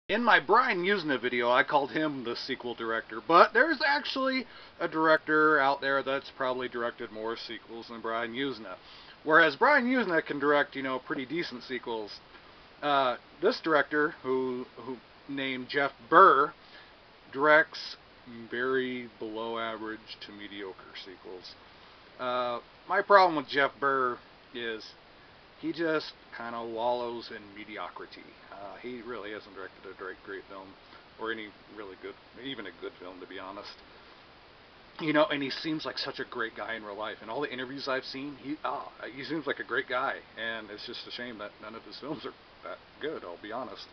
In my Brian Usna video, I called him the sequel director, but there's actually a director out there that's probably directed more sequels than Brian Usna. Whereas Brian Usna can direct, pretty decent sequels. This director, who named Jeff Burr, directs very below average to mediocre sequels. My problem with Jeff Burr is he just kind of wallows in mediocrity. He really hasn't directed a great film, or any really good, even a good film, to be honest. And he seems like such a great guy in real life. In all the interviews I've seen, he seems like a great guy, and it's just a shame that none of his films are that good. I'll be honest.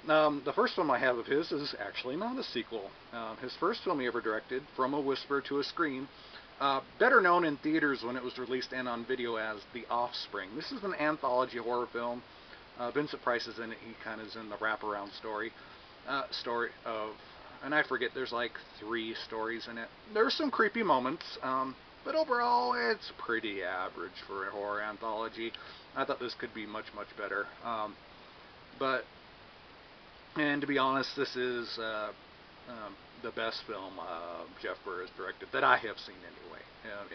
The first film I have of his is actually not a sequel. His first film he ever directed, From a Whisper to a Scream, better known in theaters when it was released and on video as The Offspring. This is an anthology horror film. Vincent Price is in it. He kind of is in the wraparound story of, and I forget, there's like 3 stories in it. There's some creepy moments, but overall it's pretty average for a horror anthology. I thought this could be much better. But and to be honest, this is the best film Jeff Burr has directed that I have seen anyway,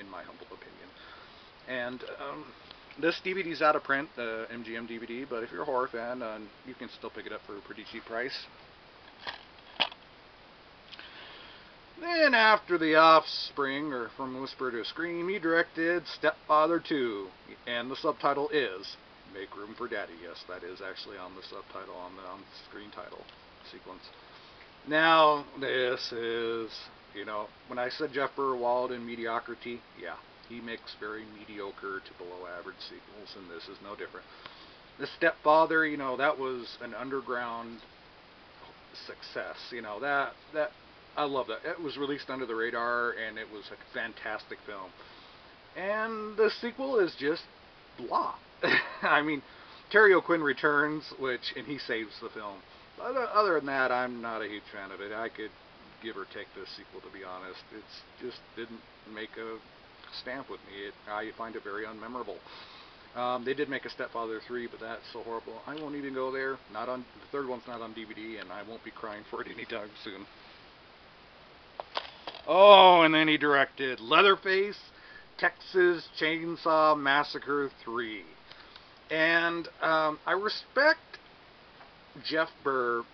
in my humble opinion. And this DVD's out of print, the MGM DVD, but if you're a horror fan, you can still pick it up for a pretty cheap price. Then after The Offspring, or From a Whisper to a Scream, he directed Stepfather 2, and the subtitle is Make Room for Daddy. Yes, that is actually on the subtitle, on the screen title sequence. Now, this is, when I said Jeff Burr wallowed in mediocrity, yeah, he makes very mediocre to below average sequels, and this is no different. The Stepfather, that was an underground success. That I love that. It was released under the radar, and it was a fantastic film. And the sequel is just blah. I mean, Terry O'Quinn returns, and he saves the film. Other than that, I'm not a huge fan of it. I could give or take this sequel, to be honest. It just didn't make a stamp with me. I find it very unmemorable. They did make a Stepfather 3, but that's so horrible. I won't even go there. The third one's not on DVD, and I won't be crying for it anytime soon. Oh, and then he directed Leatherface, Texas Chainsaw Massacre 3. And I respect Jeff Burr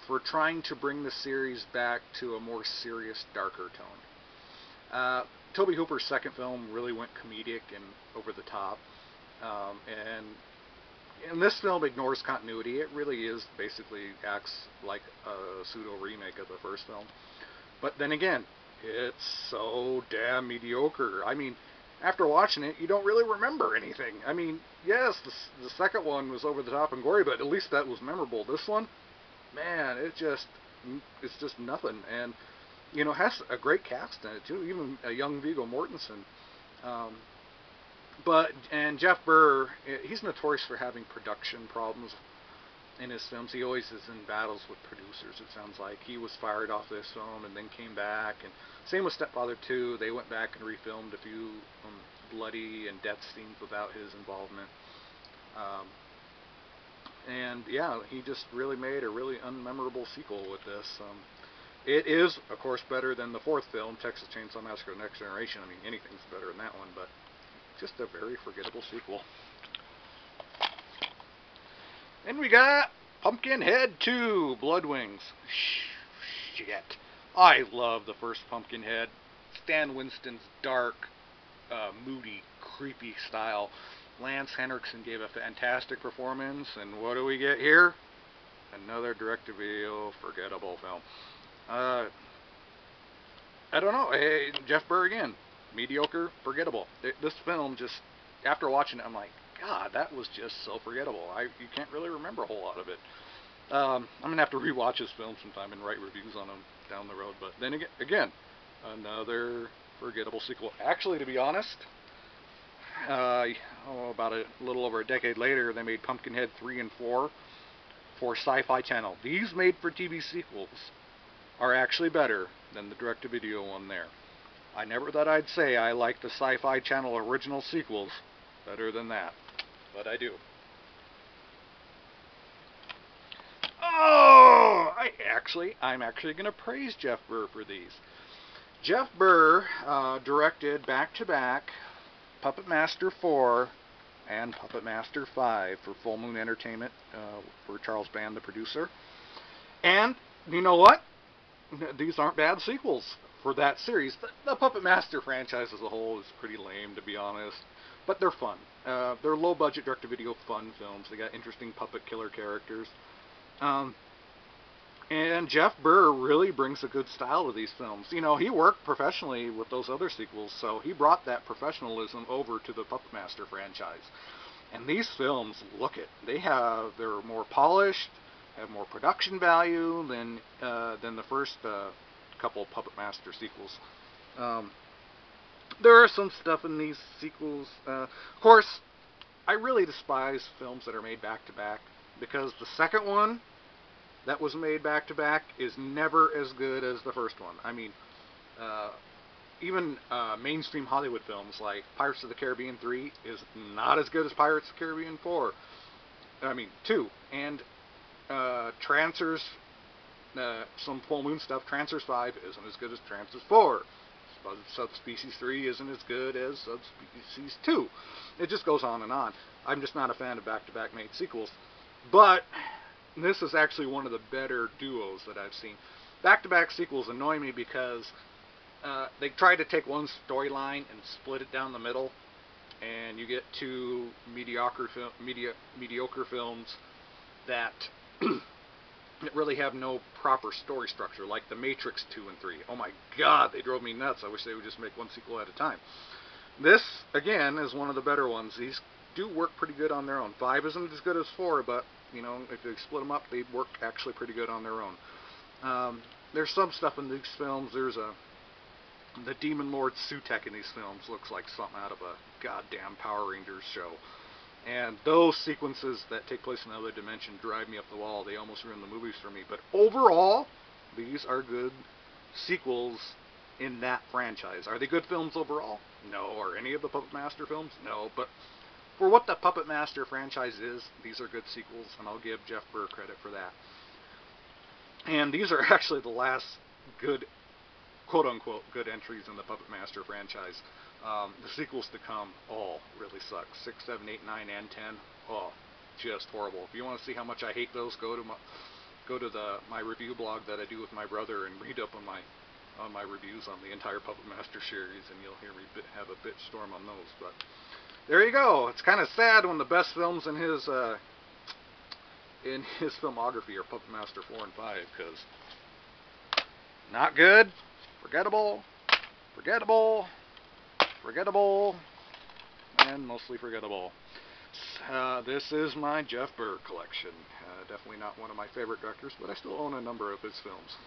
for trying to bring the series back to a more serious, darker tone. Tobe Hooper's second film really went comedic and over the top. And this film ignores continuity. It really basically acts like a pseudo remake of the first film. But then again, it's so damn mediocre. I mean, after watching it, you don't really remember anything. I mean, yes, the second one was over the top and gory, but at least that was memorable. This one, man, it's just nothing. And has a great cast in it too, even a young Viggo Mortensen. And Jeff Burr, he's notorious for having production problems in his films. He always is in battles with producers, it sounds like. He was fired off this film and then came back. And same with Stepfather 2. They went back and refilmed a few bloody and death scenes without his involvement. And yeah, he just really made a really unmemorable sequel with this. It is, of course, better than the fourth film, Texas Chainsaw Massacre: The Next Generation. I mean, anything's better than that one, but just a very forgettable sequel. Then we got Pumpkinhead 2, Bloodwings. Shit. I love the first Pumpkinhead. Stan Winston's dark, moody, creepy style. Lance Henriksen gave a fantastic performance, and what do we get here? Another direct-to-video forgettable film. I don't know. Hey, Jeff Burr again. Mediocre, forgettable. This film just, after watching it, I'm like, God, that was just so forgettable. You can't really remember a whole lot of it. I'm going to have to rewatch this film sometime and write reviews on them down the road. But then again, another forgettable sequel. Actually, to be honest, about a little over a decade later, they made Pumpkinhead 3 and 4 for Sci-Fi Channel. These made-for-TV sequels are actually better than the direct-to-video one there. I never thought I'd say I like the Sci-Fi Channel original sequels better than that, but I do. Oh! I'm actually going to praise Jeff Burr for these. Jeff Burr directed back-to-back Puppet Master 4 and Puppet Master 5 for Full Moon Entertainment, for Charles Band, the producer. And you know what? These aren't bad sequels for that series. The Puppet Master franchise as a whole is pretty lame, to be honest, but they're fun. They're low-budget direct-to-video fun films. They got interesting puppet killer characters. And Jeff Burr really brings a good style to these films. You know, he worked professionally with those other sequels, so he brought that professionalism over to the Puppet Master franchise. And these films, look it, they're more polished, have more production value than the first couple Puppet Master sequels. There are some stuff in these sequels. Of course, I really despise films that are made back to back, because the second one that was made back to back is never as good as the first one. I mean, even mainstream Hollywood films like Pirates of the Caribbean 3 is not as good as Pirates of the Caribbean 4. I mean, 2. And Trancers, some Full Moon stuff, Trancers 5 isn't as good as Trancers 4. Subspecies 3 isn't as good as Subspecies 2. It just goes on and on. I'm just not a fan of back-to-back made sequels. But this is actually one of the better duos that I've seen. Back-to-back sequels annoy me because they try to take one storyline and split it down the middle, and you get two mediocre films that really have no proper story structure, like The Matrix 2 and 3. Oh my god, they drove me nuts. I wish they would just make one sequel at a time. This, again, is one of the better ones. These do work pretty good on their own. 5 isn't as good as 4, but you know, if they split them up, they work actually pretty good on their own. There's some stuff in these films. There's the Demon Lord Sutek in these films looks like something out of a goddamn Power Rangers show. And those sequences that take place in another dimension drive me up the wall. They almost ruin the movies for me. But overall, these are good sequels in that franchise. Are they good films overall? No. Are any of the Puppet Master films? No. But for what the Puppet Master franchise is, these are good sequels, and I'll give Jeff Burr credit for that. And these are actually the last good, quote-unquote, good entries in the Puppet Master franchise. The sequels to come all really suck. 6, 7, 8, 9, and 10. Oh, just horrible. If you want to see how much I hate those, go to my review blog that I do with my brother and read up on my reviews on the entire Puppet Master series, and you'll hear me have a bitch storm on those. But there you go. It's kind of sad when the best films in his filmography are Puppet Master 4 and 5, because not good, forgettable, and mostly forgettable. This is my Jeff Burr collection. Definitely not one of my favorite directors, but I still own a number of his films.